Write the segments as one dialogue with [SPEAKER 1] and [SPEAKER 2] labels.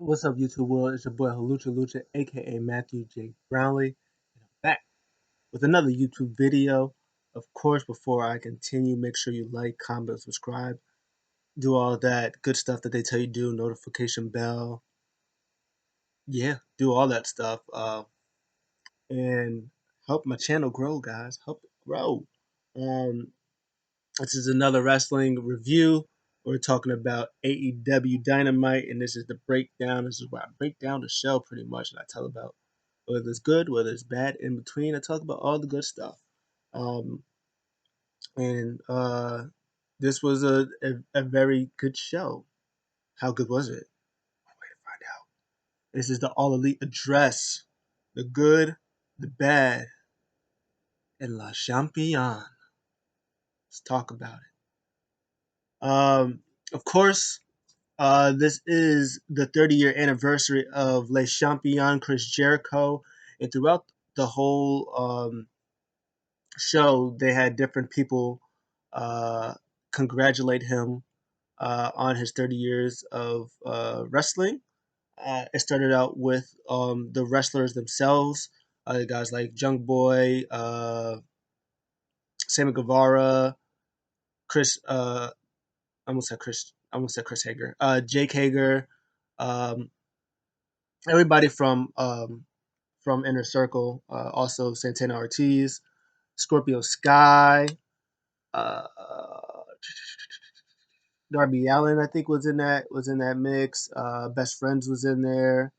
[SPEAKER 1] What's up, YouTube world? It's your boy Halucha Lucha, aka Matthew J. Brownlee, and I'm back with another YouTube video. Of course, before I continue, make sure you like, comment, subscribe, do all that good stuff that they tell you to do, notification bell, yeah, do all that stuff, and help my channel grow, guys. Help it grow. Um, This is another wrestling review. We're talking about AEW Dynamite, and this is the breakdown. This is where I break down the show pretty much, and I tell about whether it's good, whether it's bad. In between, I talk about all the good stuff. Um, and This was a very good show. How good was it? Way to find out. This is the All Elite Address, the good, the bad, and La Champion. Let's talk about it. Of course, this is the 30-year anniversary of Le Champion Chris Jericho, and throughout the whole show, they had different people uh, congratulate him on his 30 years of wrestling. It started out with the wrestlers themselves, guys like Junk Boy, Sammy Guevara, Chris. I almost said Chris Hager. Jake Hager. Um, Everybody from Inner Circle, also Santana Ortiz, Scorpio Sky, uh, Darby Allen, I think was in that mix. Best Friends was in there.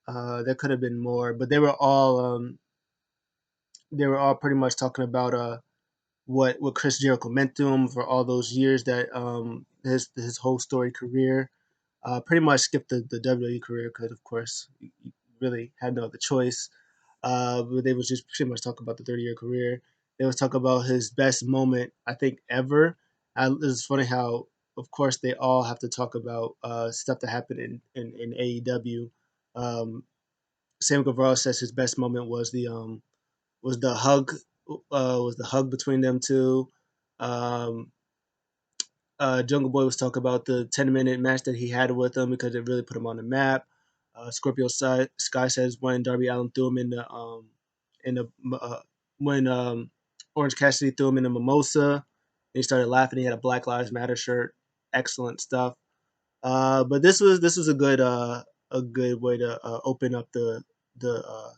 [SPEAKER 1] There could have been more, but they were all pretty much talking about what Chris Jericho meant to him for all those years that his whole story career. Pretty much skipped the WWE career because, of course, you really had no other choice. But they was just pretty much talking about the 30-year career. They was talking about his best moment, I think, ever. It's funny how, of course, they all have to talk about stuff that happened in AEW. Um, Sam Guevara says his best moment was the hug between them two. Um, Jungle Boy was talking about the 10-minute match that he had with him because it really put him on the map. Scorpio Sky says when Darby Allin threw him in the when Orange Cassidy threw him in the mimosa, and he started laughing. He had a Black Lives Matter shirt. Excellent stuff. But this was a good way to open up the uh,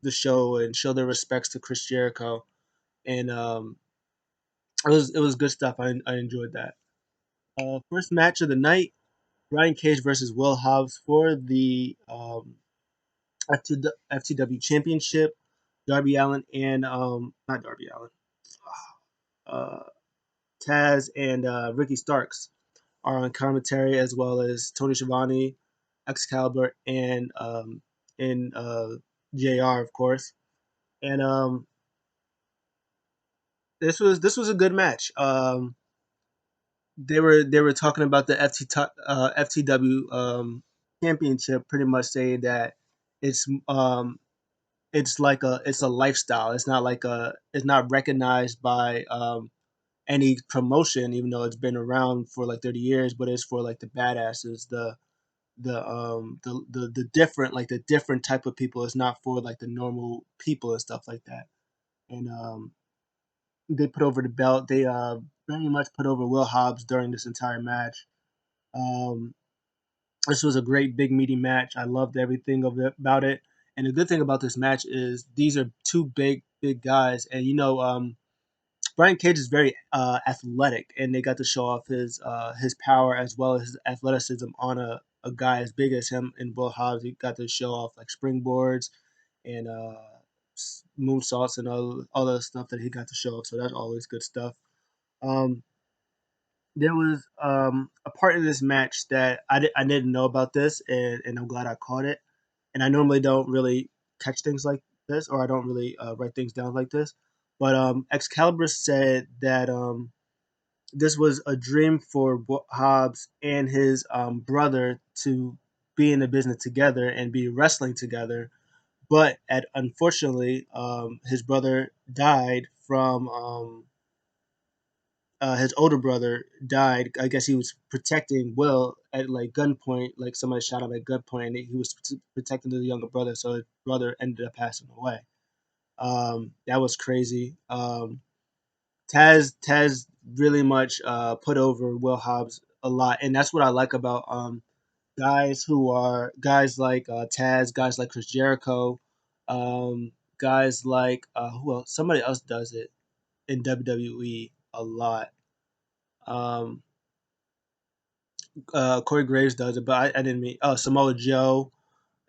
[SPEAKER 1] the show and show their respects to Chris Jericho, and it was good stuff. I enjoyed that. First match of the night: Brian Cage versus Will Hobbs for the FTW Championship. Darby Allin and not Darby Allin, uh, Taz and Ricky Starks are on commentary, as well as Tony Schiavone, Excalibur, and Jr. Of course. And this was a good match. They were talking about the FTW championship, pretty much saying that it's it's a lifestyle. It's not recognized by any promotion, even though it's been around for like 30 years. But it's for like the badasses, the different, like the different type of people. It's not for like the normal people and stuff like that. And they put over the belt. They very much put over Will Hobbs during this entire match. Um, this was a great big meaty match. I loved everything about it. And the good thing about this match is these are two big guys, and Brian Cage is very athletic, and they got to show off his power as well as his athleticism on a guy as big as him in Will Hobbs. He got to show off like springboards and moonsaults and all the stuff that he got to show off. So that's always good stuff. Um, there was a part of this match that I didn't know about this, and I'm glad I caught it. And I normally don't really catch things like this, or I don't really write things down like this. But Excalibur said that this was a dream for Hobbs and his brother to be in the business together and be wrestling together. But unfortunately, his brother died from his older brother died. I guess he was protecting Will at like gunpoint, like somebody shot him at gunpoint, and he was protecting the younger brother. So his brother ended up passing away. That was crazy. Taz really much put over Will Hobbs a lot, and that's what I like about guys who are guys like Taz, guys like Chris Jericho, guys like who else? Somebody else does it in WWE a lot. Um, Corey Graves does it, but I didn't mean. Oh, Samoa Joe.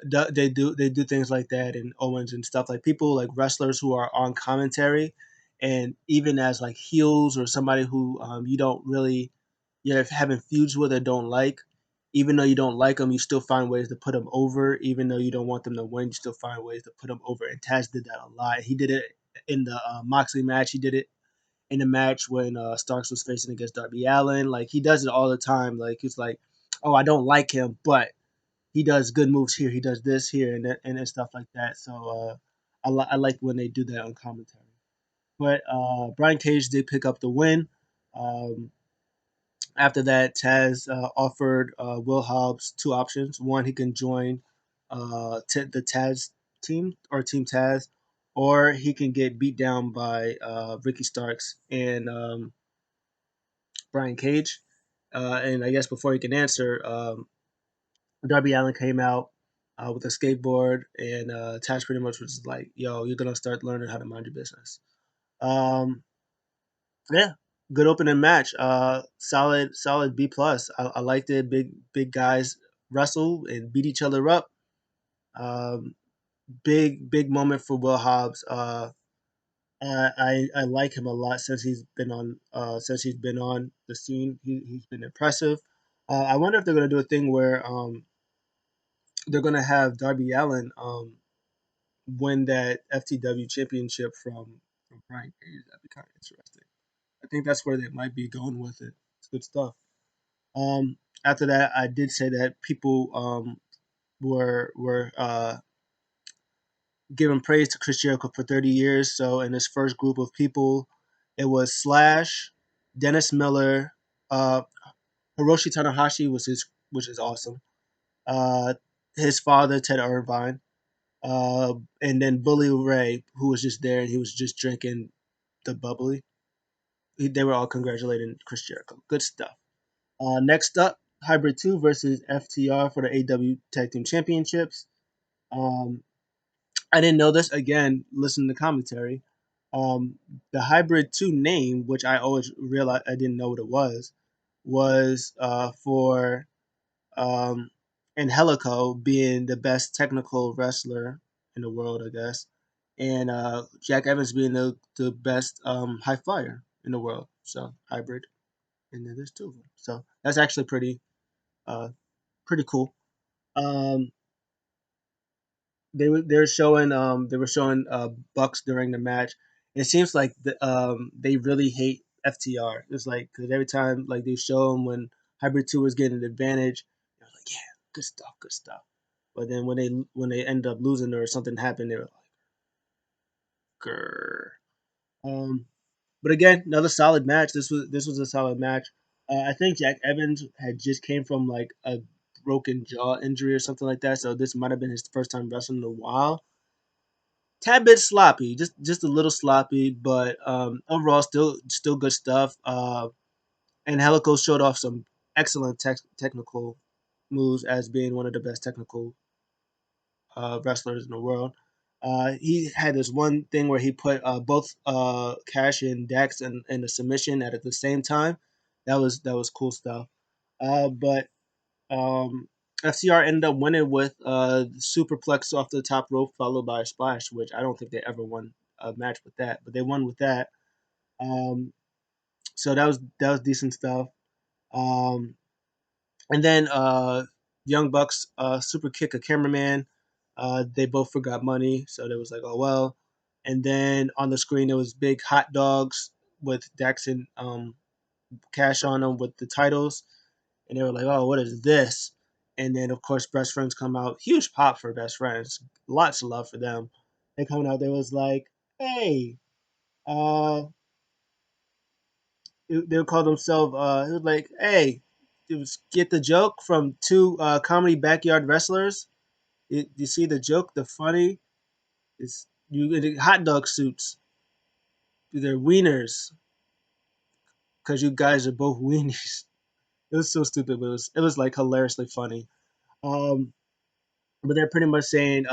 [SPEAKER 1] They do things like that, and Owens and stuff, like people like wrestlers who are on commentary, and even as like heels or somebody who you don't really you're having feuds with or don't like. Even though you don't like them, you still find ways to put them over. Even though you don't want them to win, you still find ways to put them over. And Taz did that a lot. He did it in the Moxley match. He did it in the match when Starks was facing against Darby Allin. Like he does it all the time. Like he's like, oh, I don't like him, but he does good moves here. He does this here and stuff like that. So I like when they do that on commentary. But Brian Cage did pick up the win. Um, After that, Taz offered Will Hobbs two options. One, he can join the Taz team or Team Taz, or he can get beat down by Ricky Starks and Brian Cage. And I guess before he can answer, Darby Allin came out with a skateboard, and Taz pretty much was like, "Yo, you're gonna start learning how to mind your business." Um, yeah, good opening match. Solid B plus. I liked it. Big guys wrestle and beat each other up. Um, big moment for Will Hobbs. I like him a lot since he's been on the scene. He's been impressive. I wonder if they're gonna do a thing where they're gonna have Darby Allin win that FTW championship from Brian Cage. That'd be kind of interesting. I think that's where they might be going with it. It's good stuff. Um, After that, I did say that people were giving praise to Chris Jericho for 30 years. So in his first group of people, it was Slash, Dennis Miller, uh, Hiroshi Tanahashi was his, which is awesome. Uh, his father Ted Irvine, and then Bully Ray, who was just there and he was just drinking the bubbly. They were all congratulating Chris Jericho. Good stuff. Next up, Hybrid 2 versus FTR for the AW Tag Team Championships. Um, I didn't know this. Again, listen to the commentary. Um, the Hybrid 2 name, which I always realized I didn't know what it was for Angelico being the best technical wrestler in the world, I guess, and Jack Evans being the best high flyer in the world. So hybrid, and then there's two of them. So that's actually uh, pretty cool. Um, they were showing Bucks during the match. It seems like they really hate FTR. It's like because every time like they show them when Hybrid Two was getting an advantage, they're like, yeah, good stuff, good stuff. But then when they end up losing or something happened, they were like, grr. Um, but again, another solid match. This was a solid match. I think Jack Evans had just came from like a broken jaw injury or something like that, so this might have been his first time wrestling in a while. Tad bit sloppy, just a little sloppy, but overall still good stuff. And Helico showed off some excellent technical moves as being one of the best technical wrestlers in the world. He had this one thing where he put both Cash and Dax in a submission at the same time. That was cool stuff. But um, FCR ended up winning with superplex off the top rope followed by a splash, which I don't think they ever won a match with that, but they won with that. Um, so that was decent stuff. Um, and then Young Bucks super kick a cameraman. They both forgot money, so they was like, oh well. And then on the screen there was big hot dogs with Dax and Cash on them with the titles, and they were like, "Oh, what is this?" And then of course, Best Friends come out. Huge pop for Best Friends. Lots of love for them. They coming out. They was like, "Hey, uh, they would call themselves. It was like, hey, it was get the joke from two comedy backyard wrestlers. You see the joke, the funny is you in hot dog suits. They're wieners because you guys are both weenies. It was so stupid, but it was like hilariously funny. Um, but they're pretty much saying,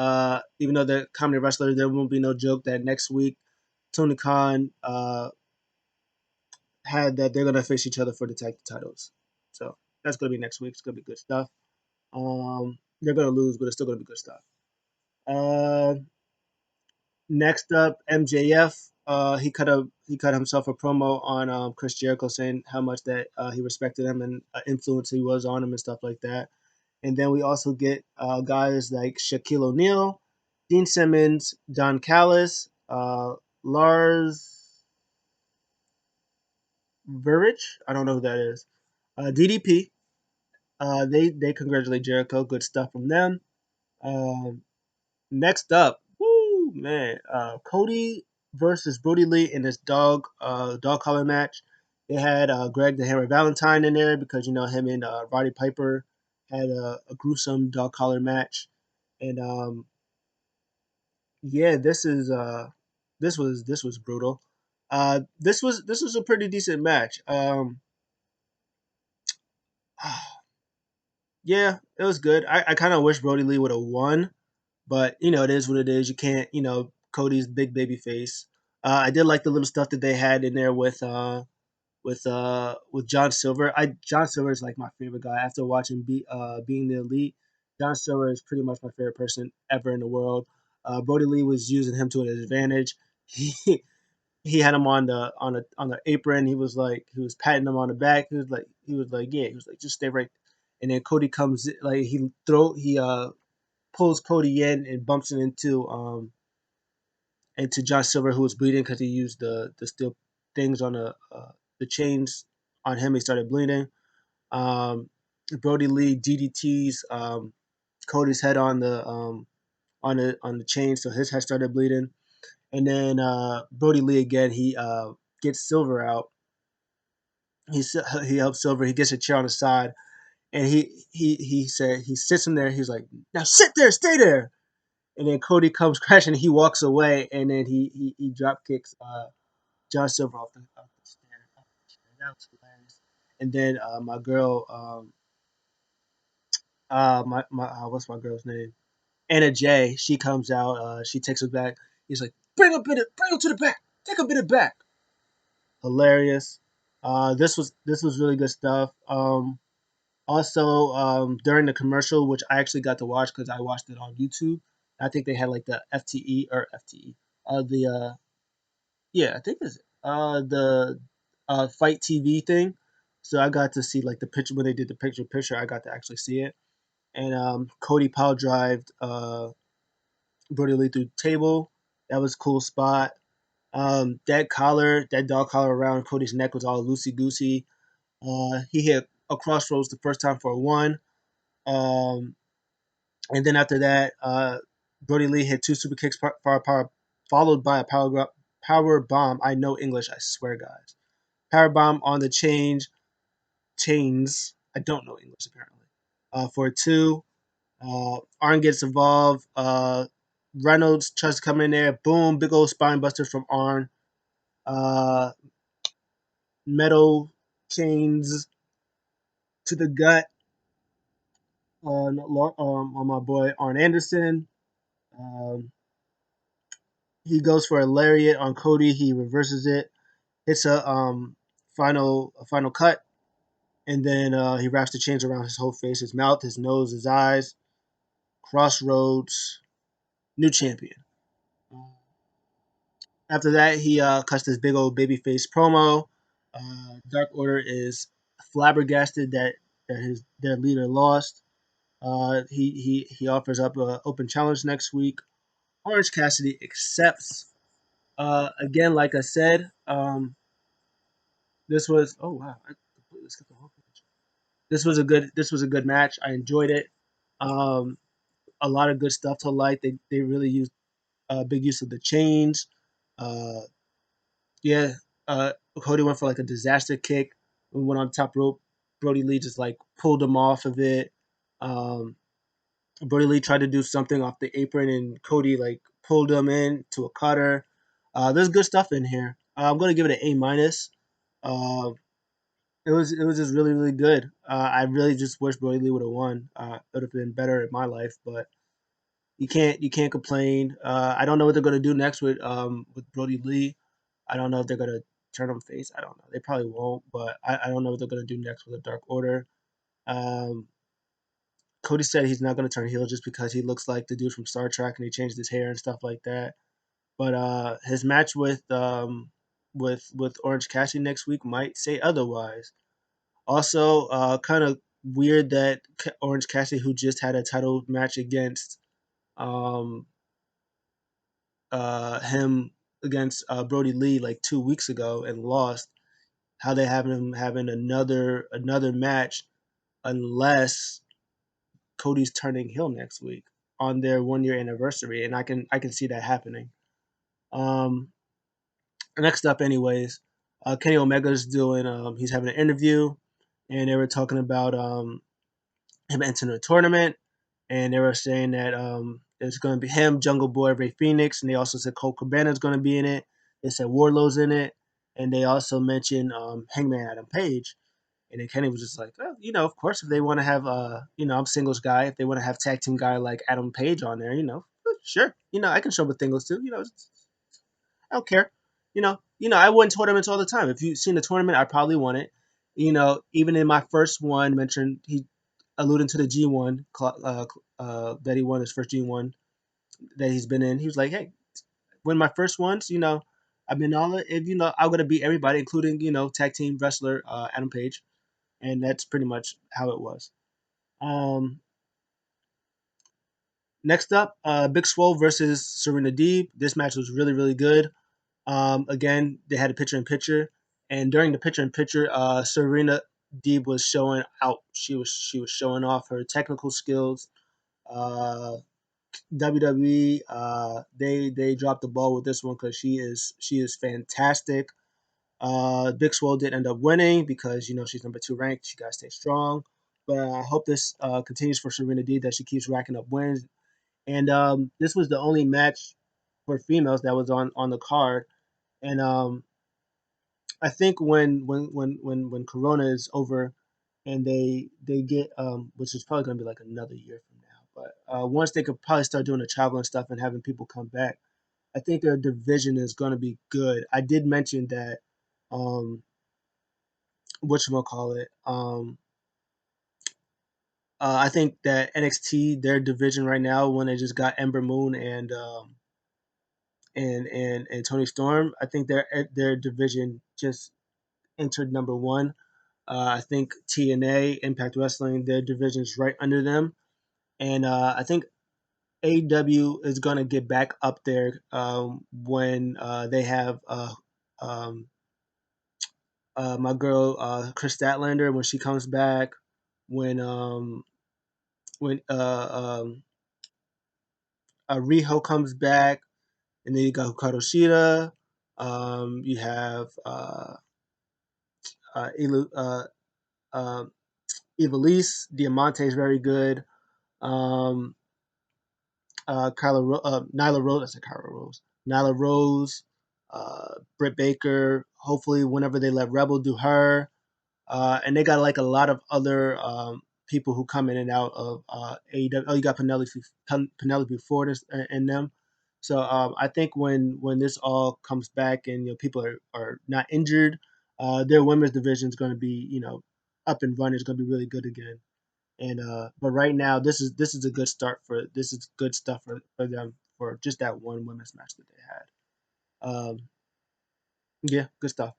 [SPEAKER 1] even though they're comedy wrestlers, there won't be no joke that next week Tony Khan had that they're gonna face each other for the tag titles. So that's gonna be next week. It's gonna be good stuff. They're gonna lose, but it's still gonna be good stuff. Uh, Next up, MJF. He cut himself a promo on Chris Jericho saying how much that he respected him and influence he was on him and stuff like that. And then we also get guys like Shaquille O'Neal, Dean Simmons, Don Callis, Lars Verich. I don't know who that is. DDP. They congratulate Jericho. Good stuff from them. Um, Next up, woo man, Cody versus Brody Lee in this dog collar match. They had Greg the Hammer Valentine in there because you know him and Roddy Piper had a gruesome dog collar match, and yeah, this was brutal. This was a pretty decent match. Yeah, it was good. I kind of wish Brody Lee would have won, but you know it is what it is. You can't, Cody's big baby face. I did like the little stuff that they had in there with John Silver. John Silver is like my favorite guy after watching Being the Elite. John Silver is pretty much my favorite person ever in the world. Brody Lee was using him to his advantage. He he had him on the apron. He was patting him on the back. He was like just stay right. And then Cody comes like he pulls Cody in and bumps it into John Silver, who was bleeding because he used the steel things on the chains on him. He started bleeding. Um, Brody Lee DDTs Cody's head on the chain, so his head started bleeding. And then Brody Lee again, he gets Silver out. He helps Silver. He gets a chair on the side, and he sits in there. He's like, "Now sit there, stay there." And then Cody comes crashing. He walks away, and then he drop kicks John Silver off the stair. That was hilarious. And then my girl, what's my girl's name? Anna Jay. She comes out. She takes it back. He's like, bring him to the back. Take a bit of back. Hilarious. This was really good stuff. Also, during the commercial, which I actually got to watch because I watched it on YouTube. I think they had like the FTE or FTE. The Yeah, I think it's the Fight TV thing. So I got to see like the picture when they did the picture. I got to actually see it. And Cody Powell drived Brody Lee through the table. That was a cool spot. That dog collar around Cody's neck was all loosey goosey. He hit a crossroads the first time for a one. Um, and then after that, Brody Lee hit two super kicks, followed by a power bomb. I know English, I swear, guys. Power bomb on the chains. I don't know English apparently. For two, Arn gets involved. Reynolds tries to come in there. Boom, big old spine buster from Arn. Uh, Metal chains to the gut on my boy Arn Anderson. Um, he goes for a lariat on Cody. He reverses it, hits a final cut, and then he wraps the chains around his whole face, his mouth, his nose, his eyes. Crossroads, new champion. After that, he cuts this big old babyface promo. Dark Order is flabbergasted that their leader lost. He offers up an open challenge next week. Orange Cassidy accepts. Again, like I said, this was I completely skipped the whole page. This was a good match. I enjoyed it. Um, a lot of good stuff to like. They really used big use of the chains. Uh, yeah. Cody went for like a disaster kick. We went on the top rope. Brody Lee just like pulled him off of it. Um, Brody Lee tried to do something off the apron, and Cody like pulled him in to a cutter. There's good stuff in here. I'm gonna give it an A minus. Uh, it was just really really good. I really just wish Brody Lee would have won. It would have been better in my life, but you can't complain. I don't know what they're gonna do next with Brody Lee. I don't know if they're gonna turn him face. I don't know. They probably won't, but I don't know what they're gonna do next with the Dark Order. Um, Cody said he's not gonna turn heel just because he looks like the dude from Star Trek and he changed his hair and stuff like that. But his match with Orange Cassidy next week might say otherwise. Also, kind of weird that Orange Cassidy, who just had a title match against um, him against Brody Lee like 2 weeks ago and lost, how they have him having another match unless Cody's turning heel next week on their 1 year anniversary, and I can see that happening. Um, Next up, anyways, Kenny Omega's doing. He's having an interview, and they were talking about him entering a tournament, and they were saying that it's going to be him, Jungle Boy, Ray Phoenix, and they also said Colt Cabana's going to be in it. They said Warlow's in it, and they also mentioned Hangman Adam Page. And then Kenny was just like, oh, of course, if they want to have, I'm singles guy. If they want to have tag team guy like Adam Page on there, sure. I can show up with singles too. I don't care. I win tournaments all the time. If you've seen the tournament, I probably won it. Even in my first one, mentioned he alluding to the G1 that he won his first G1 that he's been in. He was like, hey, win my first ones. I've been all it. I'm gonna beat everybody, including tag team wrestler Adam Page, and that's pretty much how it was. Um, Next up, Big Swole versus Serena Deeb. This match was really really good. Again, they had a picture in picture, and during the picture in picture, Serena Deeb was showing out. She was showing off her technical skills. Uh, WWE, they dropped the ball with this one because she is fantastic. Big Swole did end up winning because she's number two ranked. She got to stay strong. But I hope this continues for Serena Deeb, that she keeps racking up wins. And this was the only match for females that was on the card. And I think when Corona is over and they get which is probably gonna be like another year from now, but once they could probably start doing the travel and stuff and having people come back, I think their division is gonna be good. I did mention that whatchamacallit, I think that NXT, their division right now, when they just got Ember Moon and Tony Storm, I think their division just entered number one. I think TNA, Impact Wrestling, their division is right under them, and I think AEW is gonna get back up there when they have um, my girl Chris Statlander when she comes back, when when Riho comes back, and then you got Hikaru Shida. You have Ilu, Ivelisse, Diamante is very good. Um, Nyla Rose. I said Kyla Rose. Nyla Rose, Britt Baker. Hopefully, whenever they let Rebel do her, and they got like a lot of other people who come in and out of AEW. Oh, you got Penelope Ford in them. So I think when this all comes back and people are not injured, their women's division is going to be up and running. It's going to be really good again. And but right now, this is a good start for this is good stuff for them for just that one women's match that they had. Yeah, good stuff.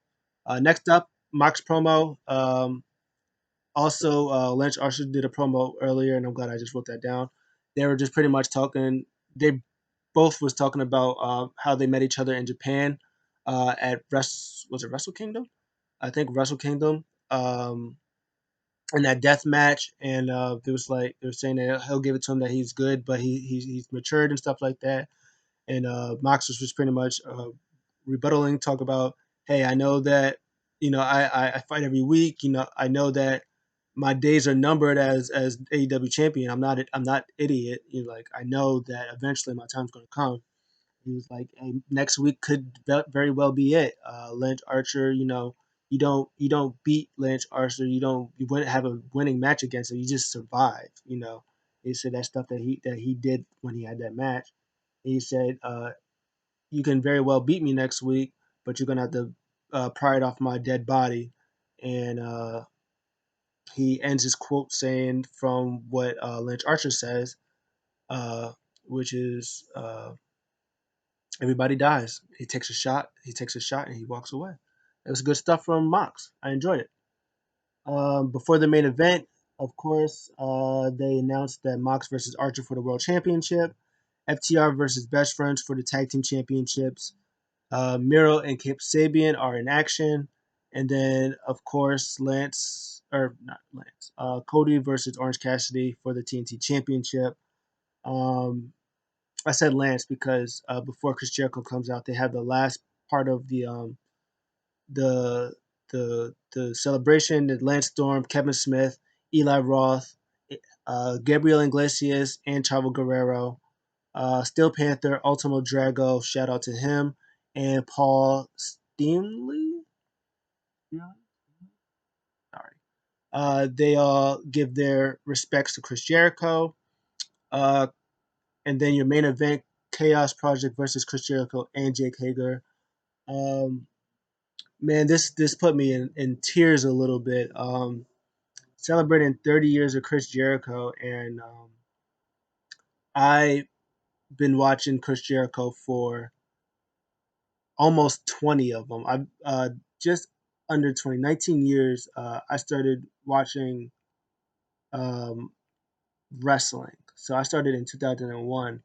[SPEAKER 1] Next up, Mox promo. Also, Lynch Archer did a promo earlier, and I'm glad I just wrote that down. They were just pretty much talking. They both was talking about how they met each other in Japan at was it Wrestle Kingdom? I think Wrestle Kingdom. In that death match, and it was like they were saying that he'll give it to him that he's good, but he's matured and stuff like that. And Mox was just pretty much rebuttaling, talk about, hey, I know that I fight every week. I know that my days are numbered as AEW champion. I'm not idiot. Like I know that eventually my time's gonna come. He was like, hey, next week could very well be it. Lance Archer, you don't beat Lance Archer. You wouldn't have a winning match against him. You just survive. He said that stuff that he did when he had that match. He said, you can very well beat me next week, but you're gonna have to pry it off my dead body. And he ends his quote saying from what Lance Archer says, uh, which is everybody dies. He takes a shot. He takes a shot and he walks away. It was good stuff from Mox. I enjoyed it. Before the main event, of course, they announced that Mox versus Archer for the World Championship, FTR versus Best Friends for the Tag Team Championships. Miro and Kip Sabian are in action, and then of course Lance or not Lance, Cody versus Orange Cassidy for the TNT Championship. Um, I said Lance because before Chris Jericho comes out, they have the last part of the the celebration. The Lance Storm, Kevin Smith, Eli Roth, Gabriel Iglesias, and Chavo Guerrero, Steel Panther, Ultimo Drago. Shout out to him and Paul Steenley. Yeah, sorry. They all give their respects to Chris Jericho. Uh, and then your main event, Chaos Project versus Chris Jericho and Jake Hager. Um, man, this put me in tears a little bit. Celebrating 30 years of Chris Jericho, and I've been watching Chris Jericho for almost 20 of them. I just under 20, 19 years. I started watching um, wrestling. So I started in 2001,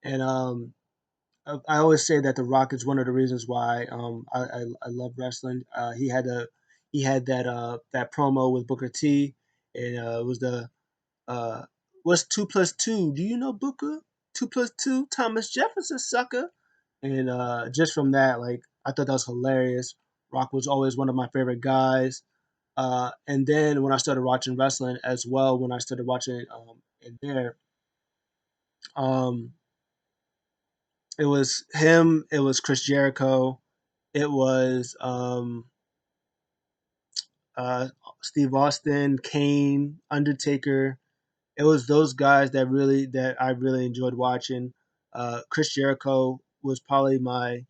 [SPEAKER 1] and I always say that The Rock is one of the reasons why I love wrestling. He had that promo with Booker T, and it was the uh, what's two plus two? Do you know Booker? Two plus two, Thomas Jefferson, sucker. And just from that, like I thought that was hilarious. Rock was always one of my favorite guys. And then when I started watching wrestling as well, when I started watching in there, um, it was him. It was Chris Jericho. It was uh, Steve Austin, Kane, Undertaker. It was those guys that I really enjoyed watching. Chris Jericho was probably my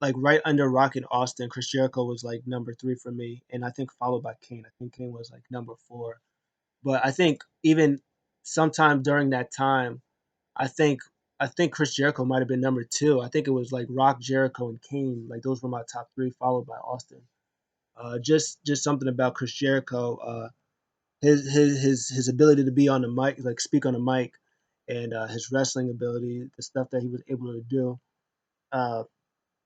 [SPEAKER 1] like right under Rock and Austin. Chris Jericho was like number three for me, and I think followed by Kane. I think Kane was like number four. But I think even sometime during that time, I think I think Chris Jericho might have been number two. I think it was like Rock, Jericho, and Kane. Like those were my top three, followed by Austin. Just something about Chris Jericho. His ability to be on the mic, like speak on the mic, and his wrestling ability, the stuff that he was able to do, uh,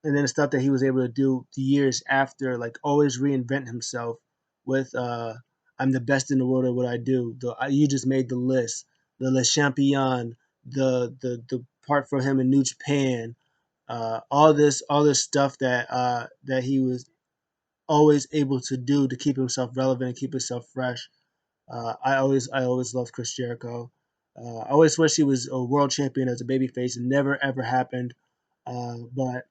[SPEAKER 1] and then the stuff that he was able to do the years after, like always reinvent himself with "I'm the best in the world at what I do." You just made the list, the Le Champion, the part for him in New Japan, all this stuff that he was always able to do to keep himself relevant and keep himself fresh. I always loved Chris Jericho. I always wish he was a world champion as a babyface. It never ever happened, but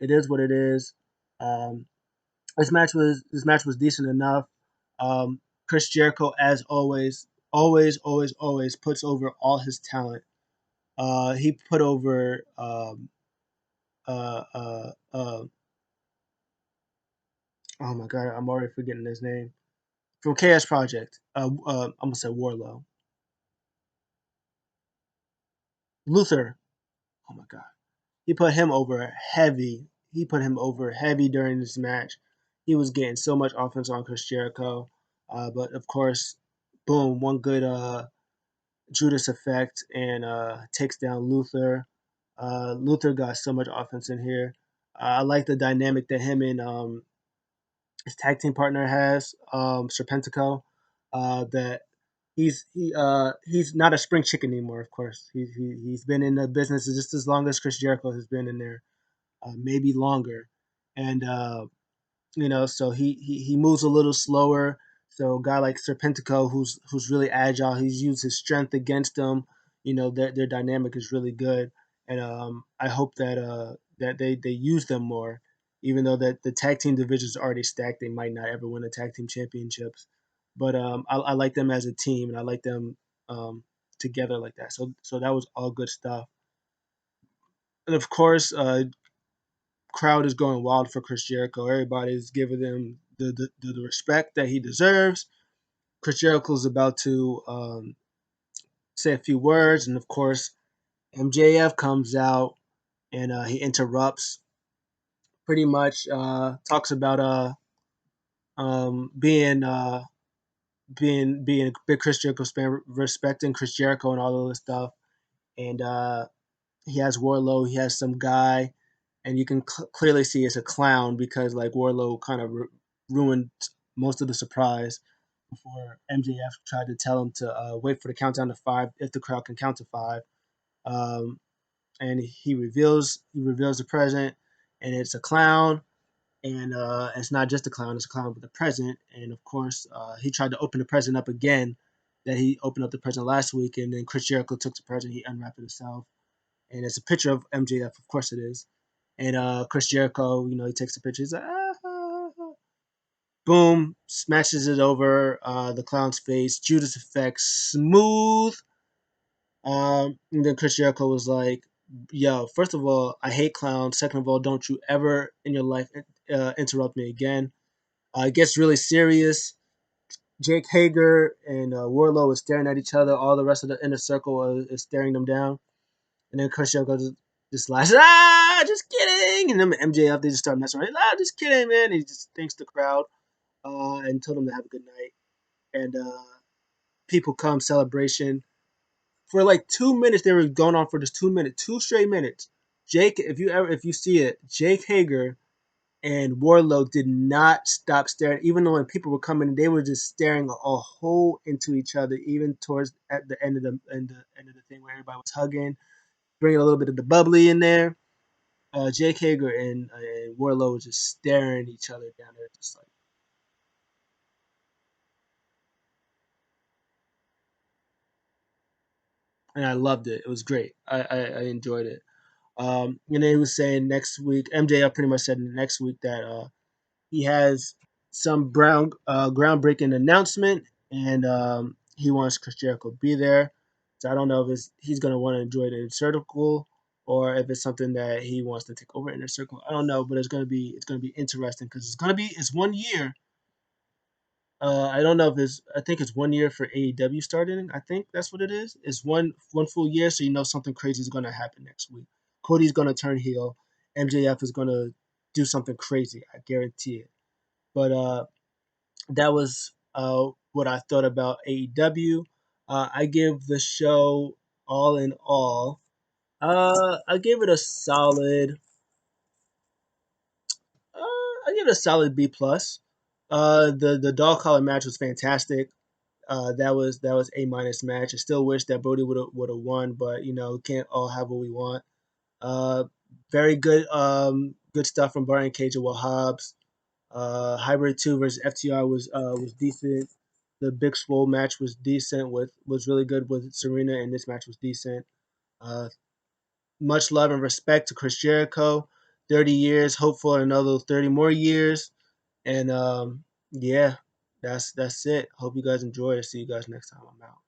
[SPEAKER 1] it is what it is. Um, this match was decent enough. Chris Jericho, as always, always puts over all his talent. He put over uh, uh, uh, oh my god, I'm already forgetting his name from Chaos Project. I'm gonna say Warlow, Luther. Oh my god, he put him over heavy. He put him over heavy during this match. He was getting so much offense on Chris Jericho, but of course, boom, one good Judas effect and takes down Luther. Luther got so much offense in here. I like the dynamic that him and his tag team partner has, Serpentico. That he's not a spring chicken anymore. Of course, he's been in the business just as long as Chris Jericho has been in there, maybe longer. And So he moves a little slower. So a guy like Serpentico, who's really agile, he's used his strength against him. Their dynamic is really good, and I hope that they use them more. Even though that the tag team division is already stacked, they might not ever win the tag team championships. But I like them as a team, and I like them um, together like that. So that was all good stuff. And of course, crowd is going wild for Chris Jericho. Everybody's giving him the respect that he deserves. Chris Jericho is about to say a few words, and of course, MJF comes out and he interrupts. Pretty much talks about being being a big Chris Jericho fan, respecting Chris Jericho and all of this stuff. And he has Warlow. He has some guy, and you can clearly see it's a clown because like Warlow kind of ruined most of the surprise before MJF tried to tell him to wait for the countdown to five if the crowd can count to five. Um, and he reveals the present, and it's a clown. And it's not just a clown; it's a clown with a present. And of course, he tried to open the present up again. That he opened up the present last week, and then Chris Jericho took the present. He unwrapped it himself, and it's a picture of MJF. Of course, it is. And Chris Jericho, he takes the picture. He's like, ah, ah, ah. Boom, smashes it over the clown's face. Judas effect, smooth. And then Chris Jericho was like, "Yo, first of all, I hate clowns. Second of all, don't you ever in your life interrupt me again." It gets really serious. Jake Hager and Warlow is staring at each other. All the rest of the inner circle is staring them down. And then Chris Jericho just laughs, just kidding. And then MJF, they just start messing around. Just kidding, man. He just thanks the crowd and told them to have a good night. And people come, celebration. For like 2 minutes, they were going on for just 2 minutes, 2 straight minutes. Jake, if you see it, Jake Hager and Warlow did not stop staring, even though when people were coming, they were just staring a hole into each other, even towards at the end of the thing where everybody was hugging, bringing a little bit of the bubbly in there. Jake Hager and Warlow was just staring each other down there, just like, and I loved it. It was great. I enjoyed it. And then he was saying next week, MJF pretty much said next week that he has some groundbreaking announcement, and he wants Chris Jericho to be there. So I don't know if he's going to want to enjoy the inner circle or if it's something that he wants to take over inner circle. I don't know, but it's going to be interesting because it's 1 year. I don't know if I think it's 1 year for AEW starting. I think that's what it is. It's one full year, so you know something crazy is going to happen next week. Cody's going to turn heel. MJF is going to do something crazy. I guarantee it. But that was what I thought about AEW. I give the show all in all. I give it a solid. I give it a solid B plus. The dog collar match was fantastic. That was A minus match. I still wish that Brody would have won, but can't all have what we want. Uh, Very good good stuff from Brian Cage and Will Hobbs. Hybrid 2 versus FTR was decent. The Big Swole match was decent. Was really good with Serena, and this match was decent. Uh, Much love and respect to Chris Jericho. 30 years, hope for another 30 more years, and yeah, that's it. Hope you guys enjoy it. See you guys next time. I'm out.